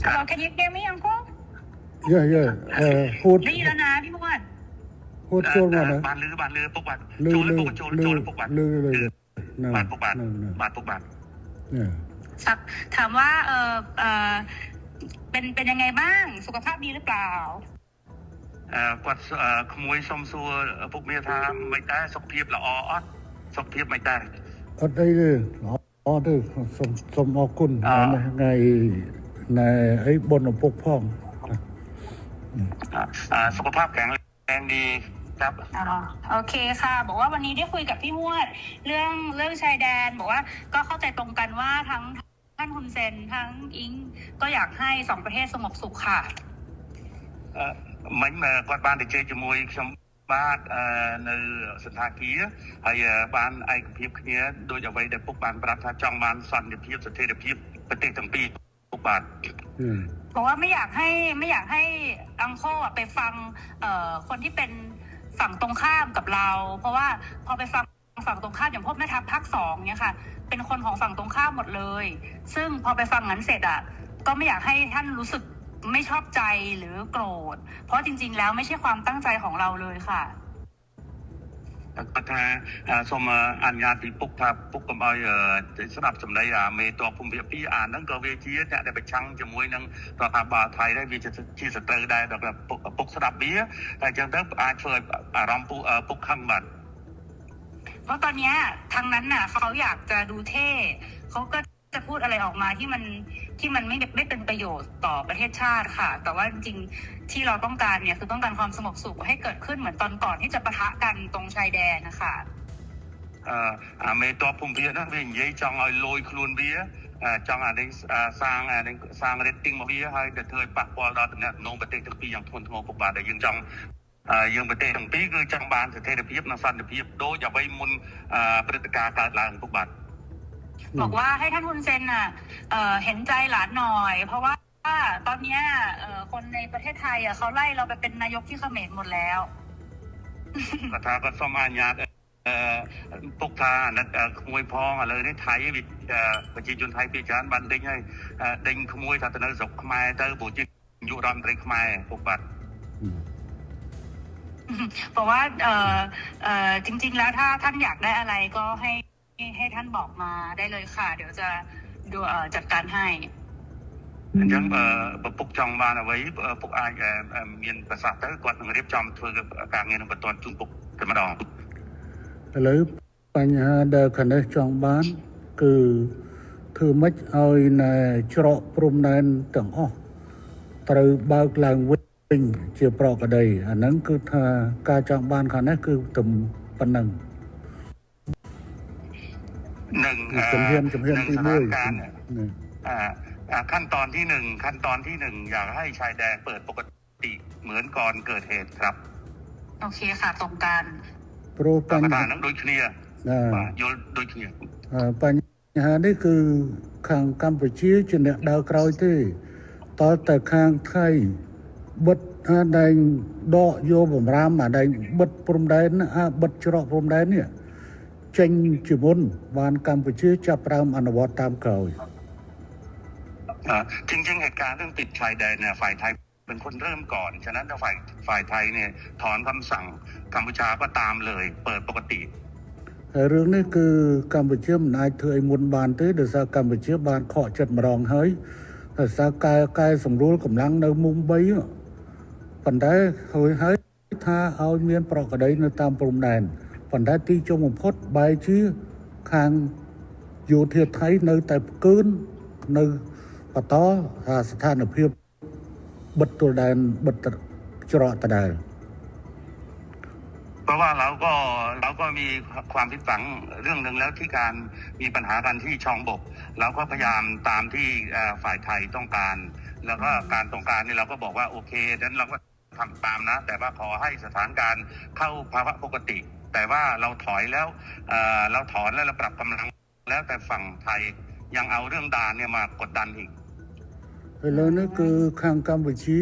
Hello, can you hear me, Uncle? Yeah. พูด ได้ยินแล้วนะพี่ม้วน พูดโจรมานะ บานลือปกบัตร ลื โจ อ รแล้วปกโจรปกบัตร ลือเลยนะ บานปกบัตรบานปกบัตร เนี่ย ถามว่าเป็นยังไงบ้างสุขภาพดีหรือเปล่า គាត់ក្មួយសុំសួរពុកមាថាមិនដែរសុខភាពល្អអត់សុខភាពមិនដែរ អត់អីទេល្អទេសូមអរគុណថ្ងៃអីបុណ្យឪពុកផង សុខภาพแข็งแรงดีครับ โอเคค่ะบอกว่าวันนี้ได้คุยกับพี่ม้วนเรื่องชายแดนบอกว่าก็เข้าใจตรงกันว่าทั้งท่านฮุนเซนทั้งอิงก็อยากให้สองประเทศสงบสุขค่ะ មិញគាត់បានទៅជែកជាមួយខ្ញុំបាទនៅសន្តាគារហើយបានឯកភាពគ្នាដោយអ្វីដែលពុកបានប្រាប់ថាចង់បានសន្តិភាពស្ថិរភាពប្រទេសទាំងពីរពុកបាទบอกว่าไม่อยากให้อังโคไปฟังคนที่เป็นฝั่งตรงข้ามกับเราเพราะว่าพอไปฟังฝั่งตรงข้ามอย่างพวกแม่ทัพภาค2เนี่ยค่ะเป็นคนของฝั่งตรงข้ามหมดเลยซึ่งพอไปฟังนั้นเสร็จก็ไม่อยากให้ท่านรู้สึกไม่ชอบใจหรือโกรธเพราะจริงๆแล้วไม่ใช่ความตั้งใจของเราเลยค่ะគាត់ថាសូមអនុញ្ញាតពីពុកថាពុកកុំឲ្យស្ដាប់សម្ដីមេតបភូមិភាគ2ហ្នឹងក៏វាជាអ្នកដែលប្រឆាំងជាមួយនឹងរដ្ឋាភិបាលថៃដែរវាជាសត្រូវដែរដល់ពុកស្ដាប់វាតែអញ្ចឹងទៅអាចធ្វើឲ្យអាรมณ์ពុកខឹងបាទเพราะตอนนี้ทางนั้นน่ะเขาอยากจะดูเท่เขาก็จะพูดอะไรออกมาที่มันไม่เป็นประโยชน์ต่อประเทศชาติค่ะแต่ว่าจริงๆที่เราต้องการเนี่ยคือต้องการความสงบสุขให้เกิดขึ้นเหมือนตอนก่อนที่จะปะทะกันตรงชายแดนนะคะមេតបភូមិភាគហ្នឹងវានិយាយចង់ឲ្យលយខ្លួនវាចង់អានេះសាង rating មកវាហើយទៅធ្វើឲ្យប៉ះពាល់ដល់តំណែងប្រទេសទាំងពីរយ៉ាងធ្ងន់ធ្ងរពុកបាទដែលយើងចង់យើងប្រទេសទាំងពីរគឺចង់បានស្ថិរភាពនិងសន្តិភាពដូចអ្វីមុនព្រឹត្តិការណ៍កើតឡើងពុកបាទบอกว่าให้ท่านฮุนเซนเห็นใจหลานหน่อยเพราะว่าตอนนี้คนในประเทศไทยเขาไล่เราไปเป็นนายกที่เขมรหมดแล้วថាគាត់សូមអនុញ្ញាតពុកថាអាណិតក្មួយផងឥឡូវនេះថៃប្រជាជនថៃពីច្រើនបានដេញហើយដេញក្មួយថាទៅនៅស្រុកខ្មែរទៅព្រោះជានាយករដ្ឋមន្ត្រីខ្មែរពុកបាទบอกว่าจริงๆแล้วถ้าท่านอยากได้อะไรก็ให้ท่านบอกมาได้เลยค่ะเดี๋ยวจะดูจัดการให้អញ្ចឹងពុកចង់បានអ្វីពុកអាចមានប្រសាសន៍ទៅគាត់នឹងរៀបចំធ្វើការងារនឹងបន្តជូនពុកតែម្ដងឥឡូវបញ្ហាដែលខាងនេះចង់បានគឺធ្វើម៉េចឲ្យនៅច្រកព្រំដែនទាំងអស់ត្រូវបើកឡើងវិញជាប្រក្រតីអាហ្នឹងគឺថាការចង់បានខាងនេះគឺទំប៉ុណ្ណឹងនឹងជំហានទី1ขั้นตอนที่1อยากให้ชายแดนเปิดปกติเหมือนก่อนเกิดเหตุครับโอเคค่ะตรงกันព្រោះបញ្ហាហ្នឹងដូចគ្នាយល់ដូចគ្នាបញ្ហានេះគឺខាងកម្ពុជាជាអ្នកដើរក្រោយទេតើតែខាងថៃបិទដែងដកយកបំរាមដែងបិទព្រំដែនបិទច្រកព្រំដែននេះចេញជាមុនបានកម្ពុជាចាប់ផ្ដើមអនុវត្តតាមក្រោយจริงๆเหตุการณ์เรื่องปิดชายแดนเนี่ยฝ่ายไทยเป็นคนเริ่มก่อนฉะนั้นถ้าฝ่ายไทยเนี่ยถอนคำสั่งกัมพูชาก็ตามเลยเปิดปกติរឿងនេះគឺកម្ពុជាមិនអាចធ្វើឲ្យមុនបានទេដោយសារកម្ពុជាបានខកចិត្តម្ដងហើយដោយសារកែសម្រួលកម្លាំងនៅមុំ3ប៉ុន្តែហើយថាឲ្យមានប្រក្រតីនៅតាមព្រំដែនប៉ុន្តែទីចុងបំផុតបែរជាខាងយោធាថៃនៅតែផ្កើននៅបន្តស្ថានភាពបិទទល់ដែនបិទច្រកដដែលเพราะว่าเราก็มีความผิดหวังเรื่องหนึ่งแล้วที่การมีปัญหากันที่ช่องบกเราก็พยายามตามที่ฝ่ายไทยต้องการแล้วก็การต้องการนี่เราก็บอกว่าโอเคนั้นเราก็ทำตามนะแต่ว่าขอให้สถานการณ์เข้าภาวะปกติแต่ว่าเราถอยแล้วเราถอนแล้วเราปรับกำลังแล้วแต่ฝั่งไทยยังเอาเรื่องด่านเนี่ยมากดดันอีกឥឡូវនេះគឺខាងកម្ពុជា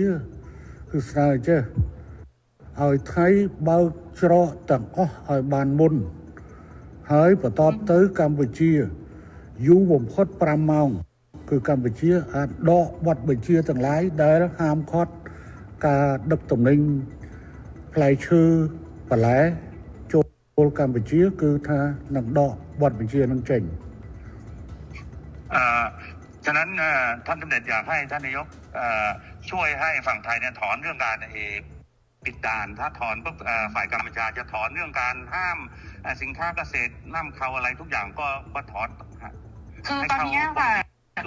គឺស្នើចេះឲ្យថៃបើកច្រកទាំងអស់ឲ្យបានមុនហើយបន្ទាប់ទៅកម្ពុជាយូរបំផុត5ម៉ោង คือកម្ពុជាអាចដកបទបញ្ជាទាំងឡាយដែលហាមឃាត់ការដឹកទំនិញផ្លែឈើបន្លែចូលកម្ពុជាគឺថានឹងដកបទបញ្ជានឹងចេញ ฉะนั้นท่านสมเด็จอยากให้ท่านนายกช่วยให้ฝั่งไทยเนี่ยถอนเรื่องการปิดด่านถ้าถอนปุ๊บฝ่ายกัมพูชาจะถอนเรื่องการห้ามสินค้าเกษตรนำเข้าอะไรทุกอย่างก็ถอน คือตอนนี้ค่ะ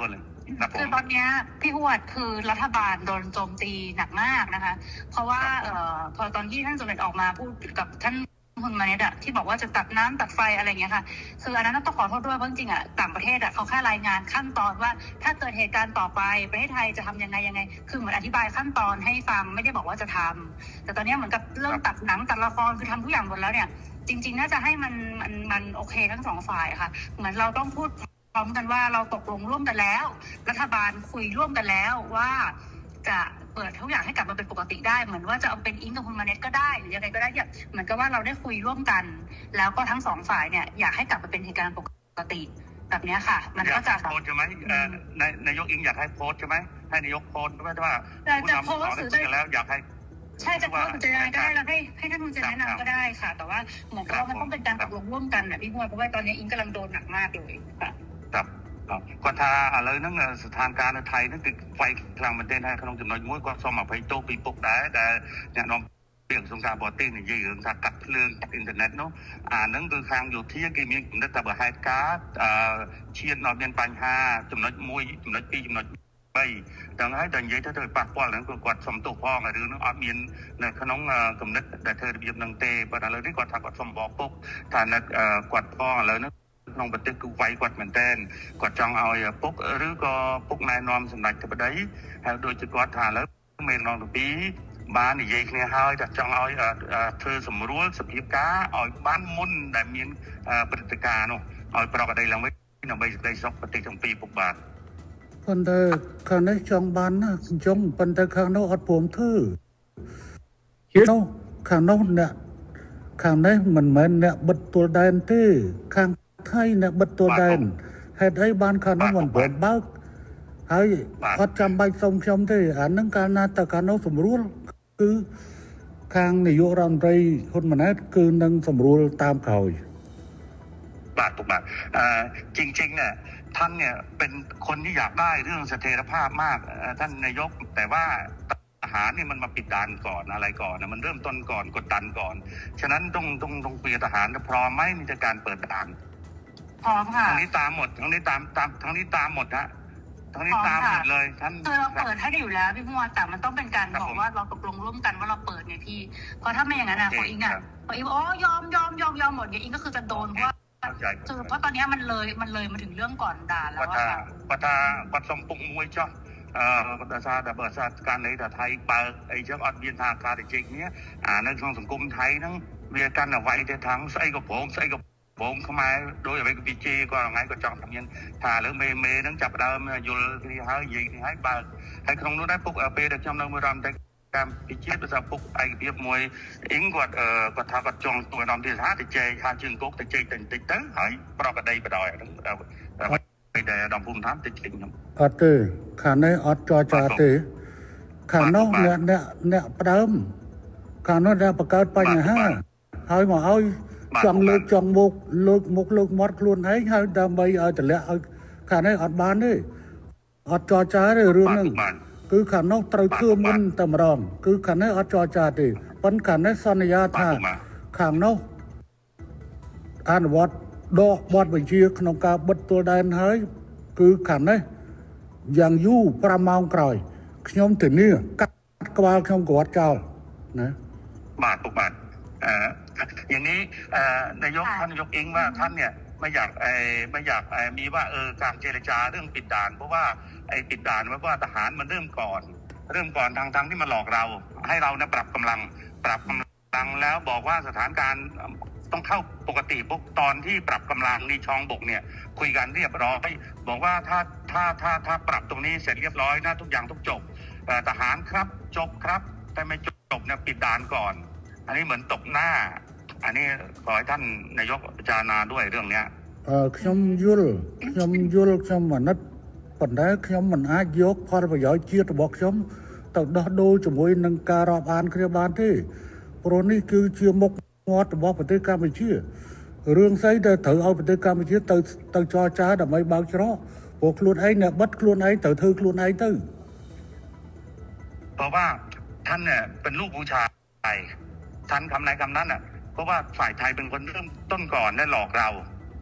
ด้วยเลยครับผม คือตอนนี้พี่หวดคือรัฐบาลโดนโจมตีหนักมากนะคะ เพราะว่าพอตอนที่ท่านสมเด็จออกมาพูดกับท่านคุณมาเนตอะที่บอกว่าจะตัดน้ำตัดไฟอะไรอย่างเงี้ยค่ะคืออันนั้นต้องขอโทษด้วยเพราะจริงๆอะต่างประเทศอะเขาแค่รายงานขั้นตอนว่าถ้าเกิดเหตุการณ์ต่อไปประเทศไทยจะทำยังไงคือเหมือนอธิบายขั้นตอนให้ฟังไม่ได้บอกว่าจะทำแต่ตอนนี้เหมือนกับเรื่องตัดหนังตัดละครคือทำทุกอย่างหมดแล้วเนี่ยจริงๆน่าจะให้มันโอเคทั้งสองฝ่ายค่ะเหมือนเราต้องพูดพร้อมกันว่าเราตกลงร่วมกันแล้วรัฐบาลคุยร่วมกันแล้วว่าจะเปิดทุกอย่างให้กลับมาเป็นปกติได้เหมือนว่าจะเอาเป็นอิงกับคุณมาเน็ตก็ได้หรือยังไงก็ได้เนี่ยเหมือนกับว่าเราได้คุยร่วมกัน แล้วก็ทั้งสองฝ่ายเนี่ยอยากให้กลับมาเป็นเหตุการณ์ปกติแบบนี้ค่ะมันก็จะโพสใช่ไหมนายกอิงอยากให้โพสใช่ไหมให้นายกโพสไม่ใช่ว่าผู้นำสอนคุยกันแล้วอยากให้ใช่จะโพสจะยังไงก็ได้แล้วให้ท่านคุณจะแนะนำก็ได้ค่ะแต่ว่าเหมือนกับว่ามันต้องเป็นการตกลงร่วมกันนะพี่ห้วยเพราะว่าตอนนี้อิงกำลังโดนหนักมากเลยค่ะก็ถ้าอะไรนั่งสถานการณ์ไทยนั่นคือไฟกลางประเทศให้ขนมจำนวนมวยก็สมมาไปโตปีปกได้แต่เนี่ยน้องเปลี่ยนสงการบอตี้เนี่ยยืนจากกัดเรื่องอินเทอร์เน็ตเนาะนั่นคือทางอยู่ที่กี่มีกลุ่มได้แต่แบบไฮการ์ดเชียร์นอร์เบียนปัญหาจำนวนมวยจำนวนปีจำนวนไปดังนั้นดังยัยถ้าเธอปากป้อนแล้วก็กดสมตัวพ่อหรือน้องอาเมียนในขนมกลุ่มนั้นแต่เธอเบียบนังเตะปัญหาเลยที่กดทางกดสมบอกปุ๊บฐานนั้นกดพ่อแล้วนะน้องบัตรกูไว้กดเหมือนเต้นกดจังเอาปุ๊กหรือก็ปุ๊กนายนอมสำนักจะไปได้โดยจะกดฐานแล้วเมนนองตัวปีบ้านนี่ยัยเนี่ยให้จัดจังเอาเธอสมรู้สปีก้าเอาบ้านมุ่นแต่มีปฏิการเนาะเอาปรากฏได้แล้วไม่นำไปได้สอบปฏิจำปีปุกบาทប៉ុន្តែខាងនេះចង់បានណាចង់ប៉ុន្តែខាងនោះអត់ព្រមធ្វើនោះខាងនោះអ្នកខាងនេះមិនមែនអ្នកបិទទួលដែនទេខាងថៃអ្នកបិទទួលដែនហេតុអីបានខាងនោះមិនព្រមបើកហើយអត់ចាំបាច់សុំខ្ញុំទេអានឹងកាលណាតើខាងនោះស្រួលគឺខាងនាយករដ្ឋមន្ត្រីហ៊ុនម៉ាណែតគឺនឹងស្រួលតាមក្រោយบาทตุกบาทจริงๆเนี่ยท่านเนี่ยเป็นคนที่อยากได้เรื่องเสถียรภาพมากท่านนายกแต่ว่าทหารนี่มันมาปิดด่านก่อนอะไรก่อนนะมันเริ่มต้นก่อนกดดันก่อนฉะนั้นต้องคุยกับทหารพร้อมไหมในการเปิดด่านพร้อมค่ะทั้งนี้ตามหมดทั้งนี้ตามทั้งนี้ตามหมดฮะทั้งนี้ตามหมดเลยท่านคือเราเปิดให้อยู่แล้วพี่พัวแต่มันต้องเป็นการบอกว่าเราตกลงร่วมกันว่าเราเปิดไงพี่เพราะถ้าไม่อย่างนั้นพออิงพออิงยอมหมดไงอิงก็คือจะโดนเพราะคือเพราะตอนนี้มันเลยมาถึงเรื่องก่อนด่าแล้วว่าปัดสมปุงมวยจ้ะภาษาแต่ภาษาการในไทยเปิดไอ้เจ้าอดเบียนทางการจริงเนี้ยในช่วงสังคมไทยนั่งเรียกันเอาไว้แต่ทั้งใส่กับผมเข้ามาโดยไปกับพีเจก็ไงก็จังทำยังถ่าหรือเมย์นั่งจับดาวอยู่ที่หายยิงหายเปิดให้คงรู้ได้ปุ๊บเปย์เด็กจำนวนมือรำแต่การพิจิตรภาษาปุ๊กไอเบียบมวยอิงกดทากดจองตัวดำที่ท้าติเจชาจึงกุ๊กติเจติดตั้งหายปลอกกระไดไปดอยไปแต่ดำพุ่มท้ามติดจริงครับអត់ទេខាងនេះអត់ចរចាទេខាងនោះអ្នកផ្ដើមខាងនោះដែលបង្កើតបញ្ហាហើយមកឲ្យចង់លើកចង់មុខលើកមាត់ខ្លួនឯងហើយដើម្បីឲ្យតម្លាក់ឲ្យខាងនេះអត់បានទេអត់ចរចាទេរឿងហ្នឹងគឺខាងនោះត្រូវធ្វើមុនតែម្ដងគឺខាងនេះអត់ចរចាទេប៉ុន្តែខាងនេះសន្យាថាខាងនោះអនុវត្តដកបទបញ្ជាក្នុងការបិទទួលដែនហើយគឺខាងនេះយ៉ាងយូរ5ម៉ោងក្រោយខ្ញុំធានាកាត់ក្បាលខ្ញុំក៏អត់ចោលណាบาทอย่างนี้นายกท่านนายกเองว่าท่านเนี่ยไม่อยากมีว่าการเจรจาเรื่องปิดด่านเพราะว่าไอ้ปิดด่านว่าทหารมันเริ่มก่อนทางที่มาหลอกเราให้เราเนี่ยปรับกำลังแล้วบอกว่าสถานการณ์ต้องเข้าปกติปุ๊บตอนที่ปรับกำลังนี่ช่องบกเนี่ยคุยกันเรียบร้อยบอกว่าถ้าปรับตรงนี้เสร็จเรียบร้อยนะทุกอย่างทุกจบทหารครับจบครับแต่ไม่จบเนี่ยปิดด่านก่อนอันนี้เหมือนตบหน้าอันนี้ขอให้ท่านนายกพิจารณาด้วยเรื่องเนี้ยខ្ញុំយល់ខ្ញុំអាណិត ប៉ុន្តែខ្ញុំមិនអាចយកផលប្រយោជន៍ជាតិរបស់ខ្ញុំទៅដោះដូរជាមួយនឹងការរាប់អានគ្នាបានទេព្រោះនេះគឺជាមុខមាត់របស់ប្រទេសកម្ពុជារឿងស្អីដែលត្រូវឲ្យប្រទេសកម្ពុជាទៅចរចាដើម្បីបើកច្រកព្រោះខ្លួនឯងអ្នកបិទខ្លួនឯងត្រូវធ្វើខ្លួនឯងទៅเพราะว่าท่านเนี่ยเป็นลูกผู้ชายท่านคำไหนคำนั้นอ่ะเพราะว่าฝ่ายไทยเป็นคนเริ่มต้นก่อนและหลอกเรา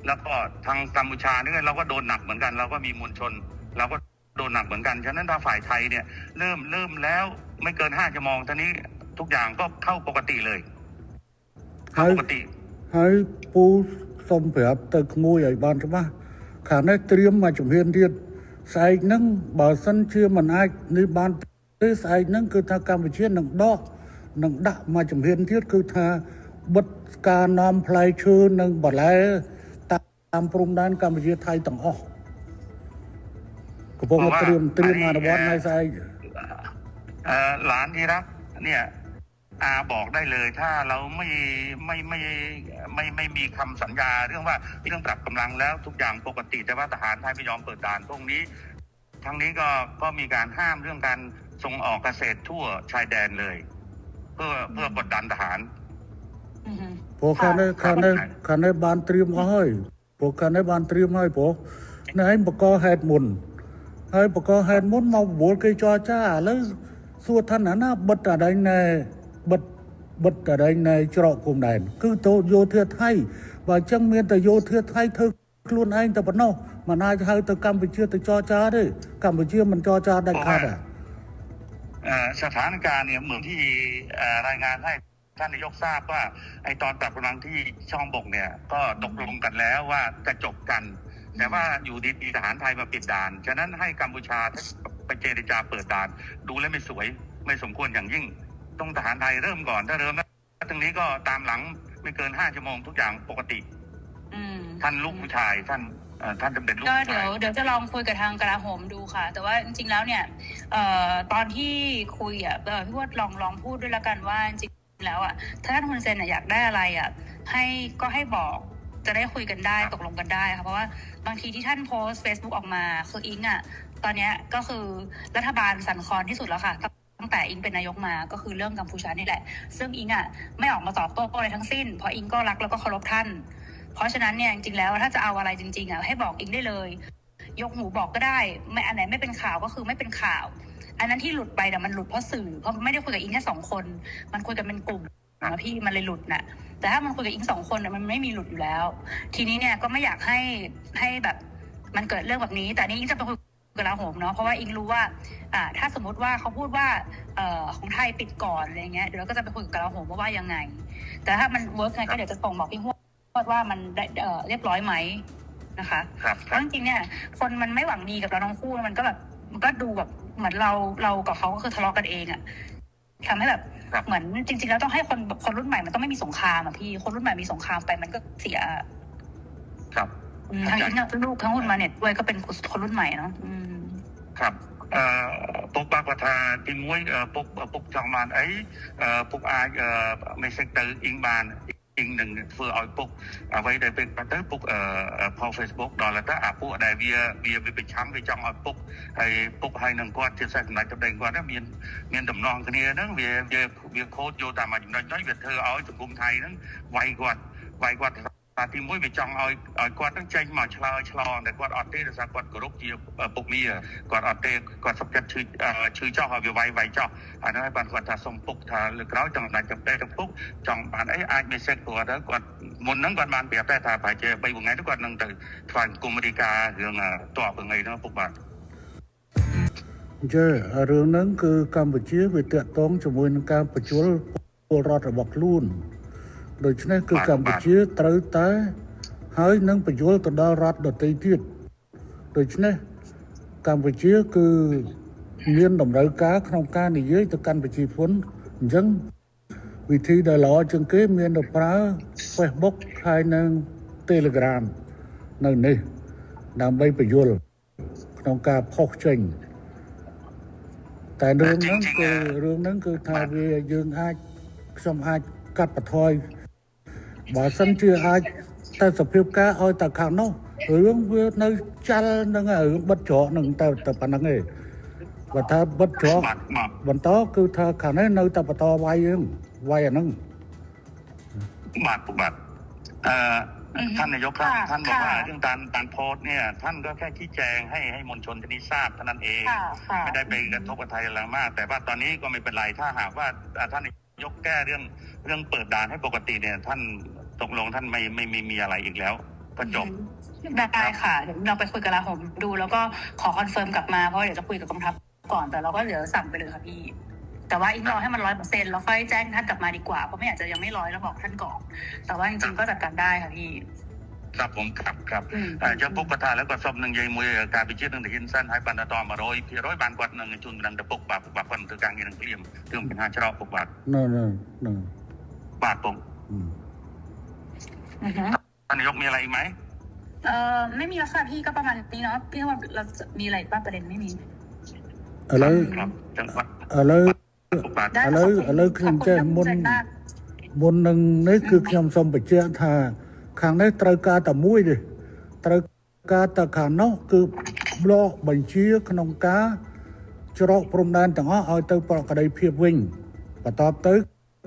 แล้วก็ทางกัมพูชาเนี่ยเราก็โดนหนักเหมือนกันเราก็มีมวลชนเราก็โดนหนักเหมือนกันฉะนั้นถ้าฝ่ายไทยเนี่ยเริ่มแล้วไม่เกิน5 ชั่วโมงตอนนี้ทุกอย่างก็เข้าปกติเลยเข้าปกติហើយពូសុំប្រាប់ទៅក្មួយឲ្យបានច្បាស់ខាងនេះត្រៀមមកជំហានទៀតស្អែកហ្នឹងបើសិនជាមិនអាចនេះបានទេស្អែកហ្នឹងគឺថាកម្ពុជានឹងដាក់មកជំហានទៀតគឺថាបិទការនាំផ្លែឈើនិងបន្លែតាមព្រំដែនកម្ពុជាថៃទាំងអស់កំពុងត្រៀមអនុវត្តនៅស្អែកหลานที่รักเนี่ยอาบอกได้เลยถ้าเราไม่มีคำสัญญาเรื่องปรับกำลังแล้วทุกอย่างปกติแต่ว่าทหารไทยไม่ยอมเปิดด่านพวกนี้ทั้งนี้ก็มีการห้ามเรื่องการส่งออกเกษตรทั่วชายแดนเลยเพื่อกดดันทหารព្រោះខាងនេះបានត្រៀមអស់ហើយព្រោះខាងនេះបានត្រៀមហើយព្រោះនេះឯងបកហេតុមុនហើយបកហេតុមុនមកបវល់គេចរចាឥឡូវសួរថាណាបិទអដែងណែបិទអដែងណែច្រកគុំដែនគឺទៅយោធាថៃបើអញ្ចឹងមានតែយោធាថៃធ្វើខ្លួនឯងតែប៉ុណ្ណោះមិនអាចហៅទៅកម្ពុជាទៅចរចាទេកម្ពុជាមិនចរចាដាច់ខាតสถานการณ์เนี่ยเหมือนที่รายงานให้ท่านนายกทราบว่าไอ้ตอนปรับกำลังที่ช่องบกเนี่ยก็ตกลงกันแล้วว่าจะจบกันแต่ว่าอยู่ดีๆทหารไทยมาปิดด่านฉะนั้นให้กัมพูชาไปเจรจาเปิดด่านดูแล้วไม่สวยไม่สมควรอย่างยิ่งต้องทหารไทยเริ่มก่อนถ้าเริ่มแล้วตรงนี้ก็ตามหลังไม่เกิน5 ชั่วโมงทุกอย่างปกติท่านลูกผู้ชายท่านจะเป็นลูกผู้ชายเดี๋ยวจะลองคุยกับทางกลาโหมดูค่ะแต่ว่าจริงๆแล้วเนี่ยตอนที่คุยพี่วดลองพูดด้วยละกันว่าจริงแล้วถ้าท่านฮุนเซนอยากได้อะไรให้บอกจะได้คุยกันได้ตกลงกันได้ค่ะเพราะว่าบางทีที่ท่านโพสต์ Facebook ออกมาคืออิงตอนนี้ก็คือรัฐบาลสั่นคลอนที่สุดแล้วค่ะตั้งแต่อิงเป็นนายกมาก็คือเรื่องกัมพูชานี่แหละซึ่งอิงไม่ออกมาตอบโต้อะไรทั้งสิ้นเพราะอิงก็รักแล้วก็เคารพท่านเพราะฉะนั้นเนี่ยจริงๆแล้วถ้าจะเอาอะไรจริงๆให้บอกอิงได้เลยยกหูบอกก็ได้ไม่อันไหนไม่เป็นข่าวก็คือไม่เป็นข่าวอันนั้นที่หลุดไปมันหลุดเพราะสื่อเพราะไม่ได้คุยกับอิงแค่2 คนมันคุยกันเป็นกลุ่มนะพี่มันเลยหลุดน่ะแต่ถ้ามันคุยกับอิง2 คนมันไม่มีหลุดอยู่แล้วทีนี้เนี่ยก็ไม่อยากให้แบบมันเกิดเรื่องแบบนี้แต่นี่อิงจะไปคุยกับกลาโหมเนาะเพราะว่าอิงรู้ว่าถ้าสมมติว่าเขาพูดว่าของไทยปิดก่อนอะไรเงี้ยเดี๋ยวเราก็จะไปคุยกับกลาโหมว่ายังไงแต่ถ้ามันเวิร์กไงก็เดี๋ยวจะส่งบอกพี่ฮวดว่ามันเรียบร้อยไหมนะคะเพราะจริงๆเนี่ยคนมันไม่หวังดีกับเราทั้งคู่มันก็แบบมันก็ดูแบบเหมือนเรากับเขาก็คือทะเลาะกันเองทำให้แบบเหมือนจริงๆแล้วต้องให้คนรุ่นใหม่มันต้องไม่มีสงครามพี่คนรุ่นใหม่มีสงครามไปมันก็เสียครับทั้งลูกทั้งคนมาเนี่ยด้วยก็เป็นคนรุ่นใหม่เนาะครับពុកបាក់គាត់ថាទី1ពុកចង់បានអីពុកអាចmessenger ទៅអ៊ីងបានអ៊ីងនឹងធ្វើឲ្យពុកអ្វីដែលពេលទៅពុកផុស Facebook ដល់តែអាពួកដែលវាប្រឆាំងវាចង់ឲ្យពុកហើយនឹងគាត់ជាសាច់សម្ដេចទៅគាត់មានដំណងគ្នាហ្នឹងវាខូចយកតាមមួយចំណុចហ្នឹងវាធ្វើឲ្យសង្គមថៃហ្នឹងវាយគាត់ទី1វាចង់ឲ្យគាត់នឹងចេញមកឆ្លើយឆ្លងតែគាត់អត់ទេដោយសារគាត់គោរពជាពុកមាគាត់អត់ទេគាត់សុខចិត្តឈឺចោះឲ្យវាវាយចោះអានោះឲ្យបានគាត់ថាសុំពុកថាលើក្រោយចង់ដាច់ចំតែពុកចង់បានអីអាចមេសេចគាត់មុនហ្នឹងគាត់បានប្រាប់តែថាប្រហែលជា3 ថ្ងៃទៅគាត់នឹងទៅថ្វាយគុំរីការឿងតបថ្ងៃហ្នឹងពុកបាទរឿងហ្នឹងគឺកម្ពុជាវាតាក់ទងជាមួយនឹងការបញ្ជូលពលរដ្ឋរបស់ខ្លួនដូច្នេះគឺកម្ពុជាត្រូវតែហើយនឹងបញ្យល់ទៅដល់រដ្ឋដទៃទៀតដូច្នេះកម្ពុជាគឺមានតម្រូវការក្នុងការនិយាយទៅកាន់ប្រជាជនអញ្ចឹងវិធីដែលល្អជាងគេមានទៅប្រើ Facebook ហើយនឹង Telegram នៅនេះដើម្បីបញ្យល់ក្នុងការផុសចេញតែរឿងហ្នឹងគឺថាវាយើងខ្ញុំអាចកាត់បន្ថយបើសិនជាអាចតែសភាពការឲ្យតែខាងនោះ រឿងវានៅចាល់ហ្នឹងរឿងបិទច្រកហ្នឹងតែប៉ុណ្្នឹងឯងបើថាបិទច្រក បាទបាទ បន្តគឺថាខាងនេះនៅតែបន្តវាយហ្នឹងវាយអាហ្នឹង បាទពុកបាទท่านนายกครับท่านบอกว่าเรื่องการโพสต์เนี่ยท่านก็แค่ชี้แจงให้มวลชนที่นี่ทราบเท่านั้นเองไม่ได้ไปกระทบกับไทยอะไรมากแต่ว่าตอนนี้ก็ไม่เป็นไรถ้าหากว่าท่านนายกแก้เรื่องเปิดด่านให้ปกติเนี่ยท่านตกลงท่านไม่มีอะไรอีกแล้วก็จบ ได้ค่ะเดี๋ยวเราไปคุยกับลาผมดูแล้วก็ขอคอนเฟิร์มกลับมาเพราะเดี๋ยวจะคุยกับกองทัพก่อนแต่เราก็เดี๋ยวสั่งไปเลยค่ะพี่แต่ว่าอีกรอให้มัน100%แล้วค่อยแจ้งท่านกลับมาดีกว่าเพราะไม่อยากจะยังไม่100แล้วบอกท่านก่อนแต่ว่าจริงๆก็จัดการได้ค่ะพี่ ครับผมครับจะพบประธานแล้วก็สอบหนึ่งใหญ่มวยการไปเชื่อหนึ่งหินสั้นให้ปันตอมา100บานกว่าหนึ่งจุนดังจะปกปากคนถือกลางยืนเกลี่ยมเรื่องเป็น5ชรอบปกบาท นั่น บาทผม ท่านนายกมีอะไรอีกไหม ไม่มีแล้วค่ะพี่ก็ประมาณนี้เนาะพี่ว่าเรามีอะไรบ้างประเด็นไม่มี อะไร ครับจังหวัด อะไร ปกบาท ได้ อะไรខ្ញុំចេះមុននឹងនេះគឺខ្ញុំសូមបញ្ជាក់ថាខាងនេះត្រូវការតែមួយទេត្រូវការតែខាងនោះគឺប្លក់បញ្ជាក្នុងការច្រកព្រំដែនទាំងអស់ឲ្យទៅប្រកបដោយភាពវិញបន្តទៅ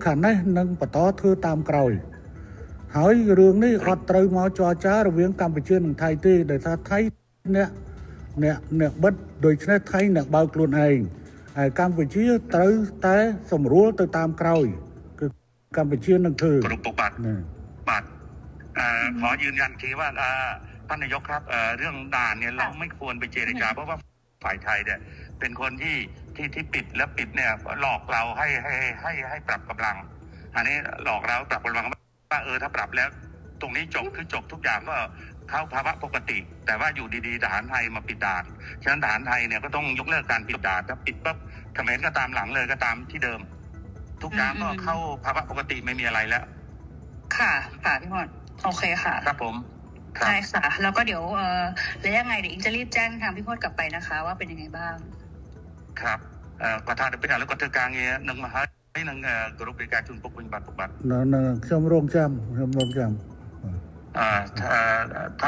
ខាងនេះនឹងបន្តធ្វើតាមក្រោយហើយរឿងនេះអត់ត្រូវមកចរចារវាងកម្ពុជានិងថៃទេដោយថាថៃអ្នកបិទដូច្នេះថៃអ្នកបើកខ្លួនឯងហើយកម្ពុជាត្រូវតែសម្រួលទៅតាមក្រោយគឺកម្ពុជានឹងធ្វើ กรุ๊ปปกบาทขอยืนยันทีว่าท่านนายกครับเรื่องด่านเนี่ยเราไม่ควรไปเจรจาเพราะว่าฝ่ายไทยเนี่ยเป็นคนที่ปิดแล้วปิดเนี่ยหลอกเราให้ปรับกำลังอันนี้หลอกเราปรับกำลังว่าถ้าปรับแล้วตรงนี้จบคือจบทุกอย่างก็เข้าภาวะปกติแต่ว่าอยู่ดีๆทหารไทยมาปิดด่านฉะนั้นทหารไทยเนี่ยก็ต้องยกเลิกการปิดด่านถ้าปิดปั๊บเขมรก็ตามหลังเลยก็ตามที่เดิมทุกอย่างก็เข้าภาวะปกติไม่มีอะไรแล้ว ค่ะพี่พรโอเคค่ะ ครับผมครับ ใช่ค่ะแล้วก็เดี๋ยวแล้วยังไงเดี๋ยวอิงจะรีบแจ้งทางพี่พรกลับไปนะคะว่าเป็นยังไงบ้าง ครับก็ถ้าเป็นอะไรก็ถือกลางเงี้ยหนึ่งมาให้หนึ่งกรุ๊ปในการจุนปกปิบัติปกบัติ ខ្ញុំរងចាំ ท่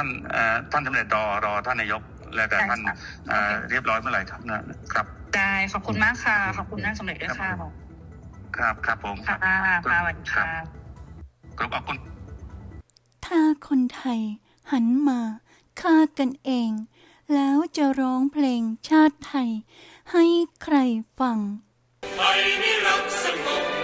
านสำเร็จรอท่านนายกแล้วแต่ท่านเรียบร้อยเมื่อไหร่ครับนะครับ ได้ขอบคุณมากค่ะขอบคุณท่านสมเด็จด้วยค่ะ ครับผม ค่ะสวัสดีค่ะ กรุ๊ปขอบคุณ ถ้าคนไทยหันมาฆ่ากันเอง แล้วจะร้องเพลงชาติไทยให้ใครฟัง ไทยนิรักสงบ